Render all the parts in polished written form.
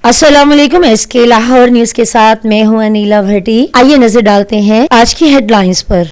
अस्सलाम वालेकुम। SK Lahore news के साथ मैं हूं अनीला भट्टी। आइए नजर डालते हैं आज की हेडलाइंस पर।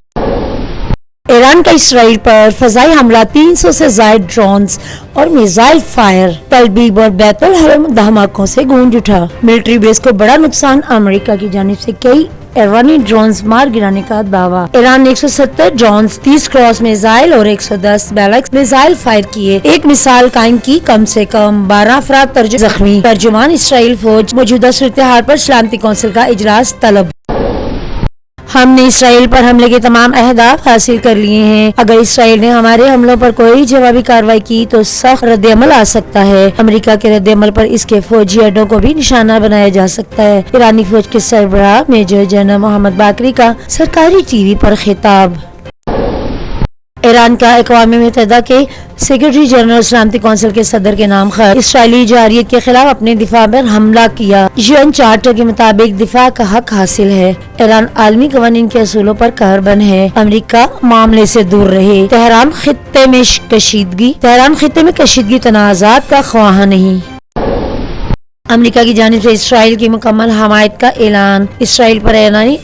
ईरान का इसराइल पर फजाई हमला, 300 से ज्यादा ड्रोन्स और मिसाइल फायर। तल अबीब और बैतुल हरम धमाकों से गूंज उठा। मिलिट्री बेस को बड़ा नुकसान, अमेरिका की जानिब से कई ईरानी ड्रोन्स मार गिराने का दावा। ईरान ने 170 ड्रोन्स, 30 क्रॉस मिसाइल और 110 बैलिस्टिक मिसाइल फायर किए। एक मिसाल कायम की, कम से कम 12 अफराद जख्मी। तर्जुमान इसराइल फौज मौजूदा सूरत-ए-हाल पर सलामती कौंसिल का इजलास तलब। हमने इसराइल पर हमले के तमाम अहदाफ हासिल कर लिए हैं। अगर इसराइल ने हमारे हमलों पर कोई जवाबी कार्रवाई की तो सख्त रद्द-ए-अमल आ सकता है। अमेरिका के रद्द-ए-अमल पर इसके फौजी अड्डों को भी निशाना बनाया जा सकता है। ईरानी फौज के सरबराह मेजर जनरल मोहम्मद बाकरी का सरकारी टीवी पर खिताब। ईरान का अक़वाम मुत्तहिदा के सेक्रेटरी जनरल सलामती कौंसिल के सदर के नाम खत इसराइली जारियत के खिलाफ अपने दिफा पर हमला किया। यूएन चार्टर के मुताबिक दिफा का हक हासिल है। ईरान आलमी कवानीन के असूलों पर कारबंद है। अमेरिका मामले से दूर रहे। तेहरान खित्ते में कशीदगी तनाज़ात का ख्वाह नहीं। अमेरिका की जानिब से इसराइल की मुकम्मल हमायत का ऐलान। इसराइल पर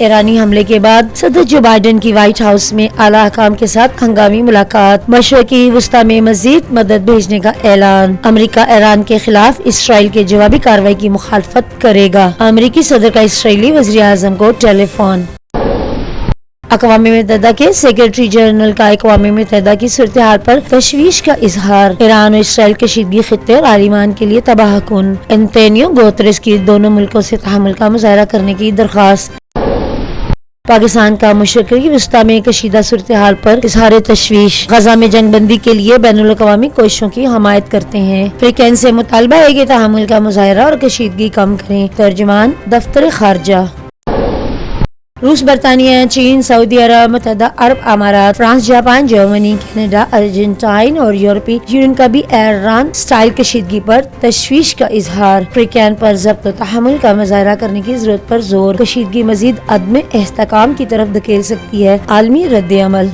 ईरानी हमले के बाद सदर जो बाइडेन की व्हाइट हाउस में आला हकाम के साथ हंगामी मुलाकात। मशरिकी वस्ता में मजीद मदद भेजने का ऐलान। अमेरिका ईरान के खिलाफ इसराइल के जवाबी कार्रवाई की मुखालफत करेगा। अमेरिकी सदर का इसराइली वज़ीर आज़म को टेलीफोन। अक़वाम मुत्तहिदा के सेक्रेटरी जनरल का अक़वाम मुत्तहिदा की सूरत-ए-हाल पर तशवीश का इजहार। ईरान और इसराइल कशीदगी खित्ते और आलिमान के लिए तबाहकुन। एंटोनियो गुतेरेस की दोनों मुल्कों से तहम्मुल का मुज़ाहरा करने की दरख्वास्त। पाकिस्तान का मशरिक़ी वस्ता में कशीदा सूरत-ए-हाल पर इजहार तशवीश। गजा में जंग बंदी के लिए बैनुल-अक़वामी कोशिशों की हमायत करते हैं। फ्रीकेन से मुतालबा है कि तहम्मुल का मुज़ाहरा और कशीदगी कम करें। तर्जुमान दफ्तर खारजा। रूस, बरतानिया, चीन, सऊदी अरब, मुत्तहिदा अरब अमारात, France, Japan, Germany, Canada, Argentine और यूरोपीय यूनियन का भी ईरान स्टाइल कशीदगी पर तशवीश का इजहार। फ्रीकेन पर ज़ब्त और तहम्मुल का मुज़ाहरा करने की जरूरत पर जोर। कशीदगी मजीद अदम इस्तेहकाम की तरफ धकेल सकती है। आलमी रद्द-ए-अमल।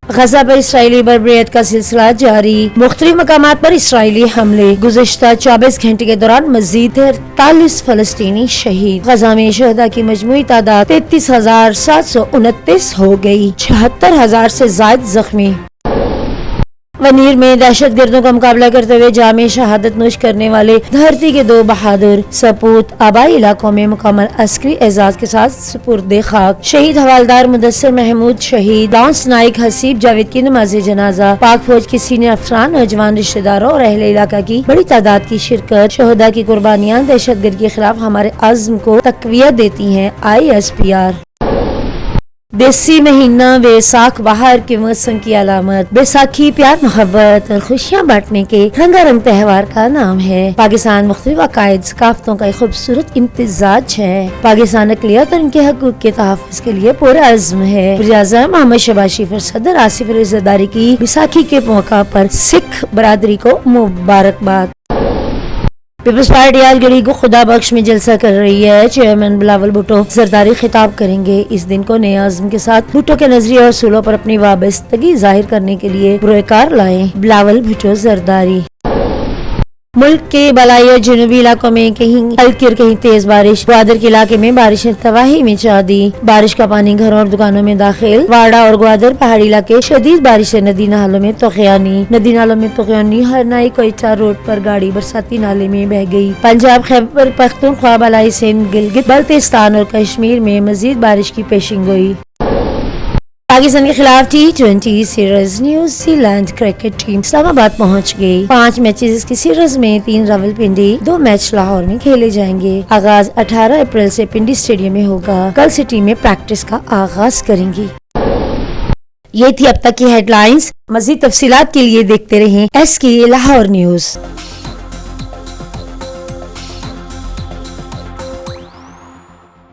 गजा पर इसराइली बर्बरियत का सिलसिला जारी। मुख्तलिफ मकामात पर इसराइली हमले। गुज़श्ता 24 घंटे के दौरान मजीद 43 फलस्तीनी शहीद। गजा में शहदा की मजमूई तादाद 33,729 हो गई। 76,000 से ज्यादा जख्मी। वनीर में दहशत गर्दों का मुकाबला करते हुए जामे शहादत नोश करने वाले धरती के 2 बहादुर सपूत आबाई इलाकों में मुकम्मल अस्करी एजाज के साथ सुपुर्द खाक। शहीद हवालदार मुदस्सिर महमूद शहीद। लांस नाइक हसीब जावेद की नमाज जनाजा। पाक फौज के सीनियर अफसरान, नौजवान रिश्तेदारों और अहले इलाका की बड़ी तादाद की शिरकत। शहदा की कुर्बानियाँ दहशत गर्दी के खिलाफ हमारे अज़्म को तक़वियत देती हैं। ISPR। देसी महीना बैसाख बहार के मौसम की अलामत। बैसाखी प्यार, मोहब्बत और खुशियाँ बांटने के रंगारंग त्योहार का नाम है। पाकिस्तान मुख्तलिफ अकायद सकाफ़तों का एक खूबसूरत इम्तिजाज है। पाकिस्तान अक़लियत और इनके हकूक़ के तहफ़्फ़ुज़ के लिए पूरा अज़्म है। वज़ीर-ए-आज़म मोहम्मद शहबाज शरीफ और सदर आसिफ अली ज़रदारी की बैसाखी के मौका पर सिख बरादरी को मुबारकबाद। पीपल्स पार्टी आज गली को खुदा बख्श में जलसा कर रही है। चेयरमैन बिलावल भुट्टो ज़रदारी खिताब करेंगे। इस दिन को नए आज़म के साथ भुट्टो के नजरिए और उसूलों पर अपनी वाबस्तगी जाहिर करने के लिए पुरस्कार लाए। बिलावल भुट्टो ज़रदारी। मुल्क के बलाई और जनूबी इलाकों में कहीं हल्की और कहीं तेज बारिश। ग्वादर के इलाके में बारिश ने तबाही मचा दी। बारिश का पानी घरों और दुकानों में दाखिल। वाड़ा और ग्वादर पहाड़ी इलाके शदीद बारिश से नदी नालों में तोक़यानी। हरनाई कोयटा रोड पर गाड़ी बरसाती नाले में बह गई। पंजाब, खैबर पख्तूनख्वा, बलाई, सिंध, गिलगित बल्तिस्तान और कश्मीर में मजीद बारिश की पेशिंगोई। पाकिस्तान के खिलाफ T20 series New Zealand cricket team Islamabad पहुंच गई। 5 मैचेस की सीरीज में 3 रावलपिंडी, 2 मैच लाहौर में खेले जाएंगे। आगाज 18 अप्रैल से पिंडी स्टेडियम में होगा। कल से टीमें प्रैक्टिस का आगाज करेंगी। ये थी अब तक की हेडलाइंस। मजीद तफसीलात के लिए देखते रहें SK लाहौर न्यूज।